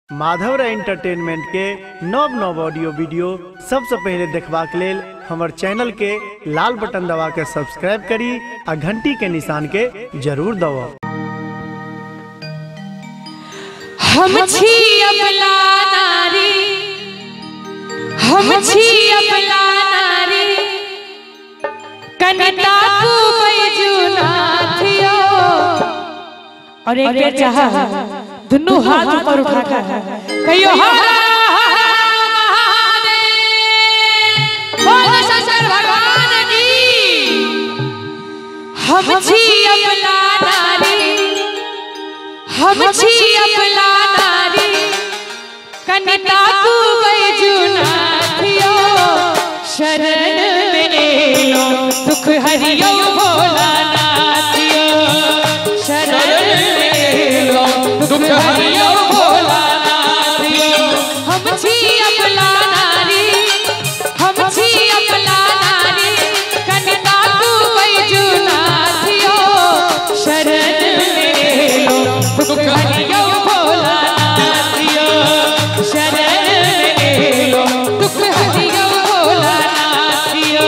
Madhav entertainment के नव नव ऑडियो वीडियो सबसे पहले देखबाक लेल हमर चैनल के लाल बटन दबा के सब्सक्राइब करी आ घंटी के निशान के जरूर दबाओ। हम छी अबला नारी, हम छी अबला नारी, कनिता को बैजुनाथियो। और एक के चाह दोनों हाथ ऊपर उठाकर कहियो हर बोलो शंकर भगवान की। हम छी अबला नारी, हम छी अबला नारी, कनिता को बैजुनाथियो। शरण में एलो दुख हरियो भोलानाथियो। शरण में एलो दुख हरियो भोलानाथियो। हम छी अबला नारी, हम छी अबला नारी, कनिता को बैजुनाथियो। शरण में एलो दुख हरियो भोलानाथियो। शरण में एलो दुख हरियो भोलानाथियो।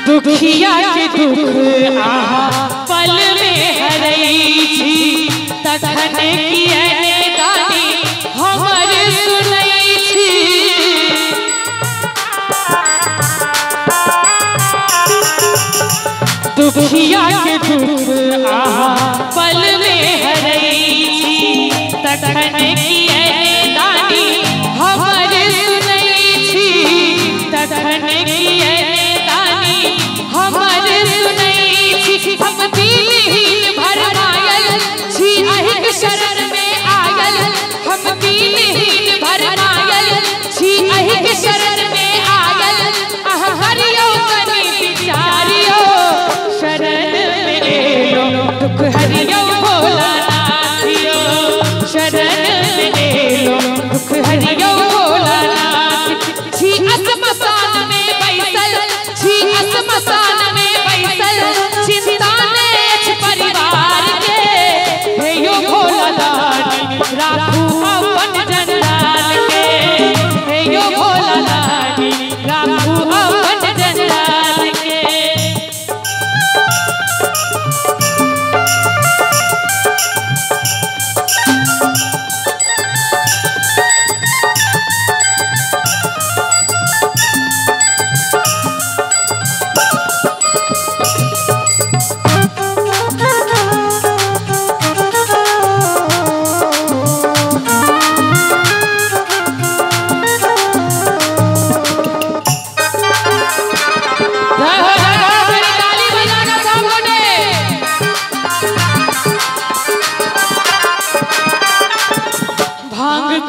दुखिया के दुख आहा पल में हरई छी, तखन किए दानी हमर सुनई छी। दुखिया के दुख आहा पल में हरई छी, तखन किए दानी हमर सुनई छी। तखन किए हमर सुनई छी। हम दीनहीन भरमायल छी, अहिक शरण में आयल। हम दीनहीन भरमायल छी, अहिक शरण में आयल। आह हरियो कनि विचारियो। शरण में एलो दुख हरियो भोलानाथियो। शरण में एलो दुख हरियो भोलानाथ। छी असमसान में बैसल, छी असमसान में बैसल, चिंता नेछ परिवार के। हे यो भोलानाथ राखू अपन जंजाल के। हे यो भोलानाथ राखू अपन जंजाल के।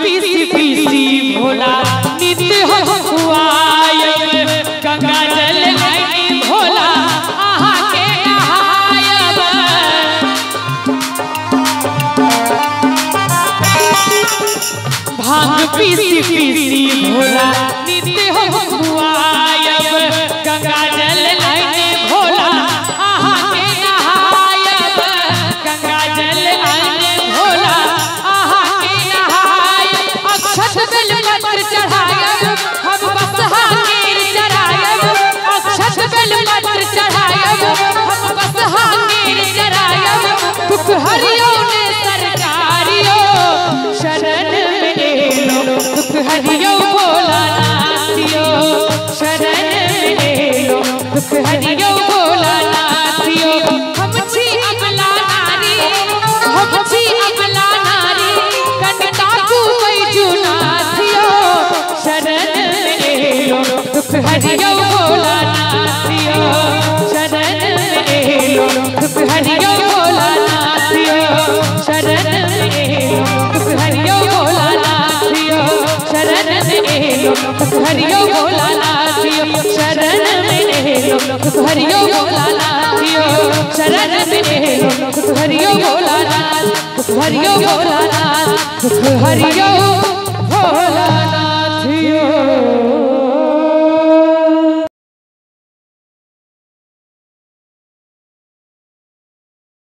पीसी पीसी भोला नित्य हम खुआयब, गंगा जल आई भोला आहा के नहायब। भांग पीसी पीसी भोला नित्य हम खुआयब, गंगा जल आई भोला आहा के नहायब। गंगा जल आई भोला आहा के नहायब। अक्षत बेलपत्र चढ़ायब, हम बसहा नीर चढ़ायब। अक्षत बेलपत्र चढ़ायब, हम बसहा नीर चढ़ायब। दुख हरियो ने सरकारियो। शरण में एलो दुख हरियो भोलानाथियो। शरण में एलो दुख हरियो भोलानाथियो। हम छी अबला नारी, हम छी अबला नारी, कनिता को बैजुनाथियो। शरण में एलो दुख हरियो भोलानाथियो। शरण में एलो दुख हरियो भोलानाथियो। शरण में एलो दुख हरियो भोलानाथियो। शरण में एलो दुख हरियो भोलानाथियो। शरण में एलो दुख हरियो भोलानाथ यो शरण में दुख हरियो भोलानाथ दुख हरियो भोलानाथ दुख हरियो